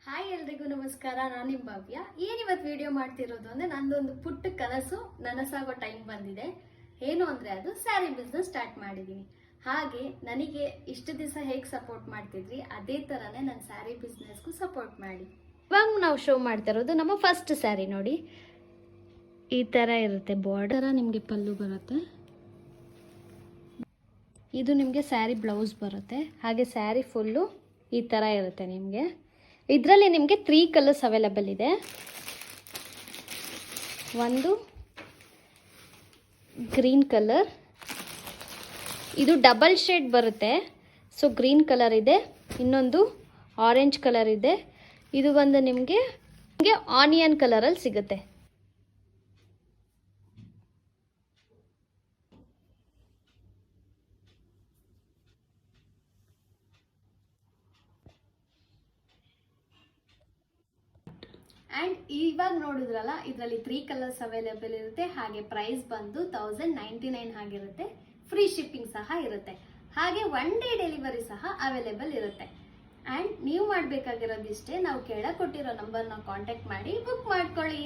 Hi ಎಲ್ರಿಗೂ ನಮಸ್ಕಾರ. ನಾನು ನಿಮ್ಮ ಭವ್ಯ. ಏನಿವತ್ತು ವಿಡಿಯೋ ಮಾಡ್ತಿರೋದು ಅಂದ್ರೆ ನಂದೊಂದು ಪುಟ್ಟ ಕನಸು ನನಸಾಗೋ ಟೈಮ್ ಬಂದಿದೆ. ಏನು ಅಂದ್ರೆ ಅದು ಸ್ಯಾರಿ ಬಿಸ್ನೆಸ್ ಸ್ಟಾರ್ಟ್ ಮಾಡಿದೀನಿ. ಹಾಗೆ ನನಗೆ ಇಷ್ಟು ದಿವಸ ಹೇಗೆ ಸಪೋರ್ಟ್ ಮಾಡ್ತಿದ್ರಿ ಅದೇ ತರನೇ ನನ್ನ ಸ್ಯಾರಿ ಬಿಸ್ನೆಸ್ಗೂ ಸಪೋರ್ಟ್ ಮಾಡಿ. ಇವಾಗ ನಾವು ಶೋ ಮಾಡ್ತಾ ಇರೋದು ನಮ್ಮ ಫಸ್ಟ್ ಸ್ಯಾರಿ. ನೋಡಿ, ಈ ತರ ಇರುತ್ತೆ. ಬಾರ್ಡರ್ ನಿಮಗೆ ಪಲ್ಲು ಬರುತ್ತೆ. ಇದು ನಿಮಗೆ ಸ್ಯಾರಿ ಬ್ಲೌಸ್ ಬರುತ್ತೆ. ಹಾಗೆ ಸ್ಯಾರಿ ಫುಲ್ಲು ಈ ತರ ಇರುತ್ತೆ. ನಿಮಗೆ ಇದರಲ್ಲಿ ನಿಮಗೆ 3 ಕಲರ್ಸ್ ಅವೈಲೇಬಲ್ ಇದೆ. ಒಂದು ಗ್ರೀನ್ ಕಲರ್, ಇದು ಡಬಲ್ ಶೇಡ್ ಬರುತ್ತೆ. ಸೊ ಗ್ರೀನ್ ಕಲರ್ ಇದೆ, ಇನ್ನೊಂದು ಆರೆಂಜ್ ಕಲರ್ ಇದೆ. ಇದು ಬಂದು ನಿಮಗೆ ಆನಿಯನ್ ಕಲರಲ್ಲಿ ಸಿಗುತ್ತೆ. ಆ್ಯಂಡ್ ಇವಾಗ ನೋಡಿದ್ರಲ್ಲ, ಇದರಲ್ಲಿ 3 ಕಲರ್ಸ್ ಅವೈಲೇಬಲ್ ಇರುತ್ತೆ. ಹಾಗೆ ಪ್ರೈಸ್ ಬಂದು 1099 ಆಗಿರುತ್ತೆ. ಫ್ರೀ ಶಿಪ್ಪಿಂಗ್ ಸಹ ಇರುತ್ತೆ. ಹಾಗೆ 1 ಡೇ ಡೆಲಿವರಿ ಸಹ ಅವೈಲೇಬಲ್ ಇರುತ್ತೆ. ಆ್ಯಂಡ್ ನೀವು ಮಾಡಬೇಕಾಗಿರೋದಿಷ್ಟೇ, ನಾವು ಕೆಳಗೆ ಕೊಟ್ಟಿರೋ ನಂಬರ್ನ ಕಾಂಟ್ಯಾಕ್ಟ್ ಮಾಡಿ ಬುಕ್ ಮಾಡ್ಕೊಳ್ಳಿ.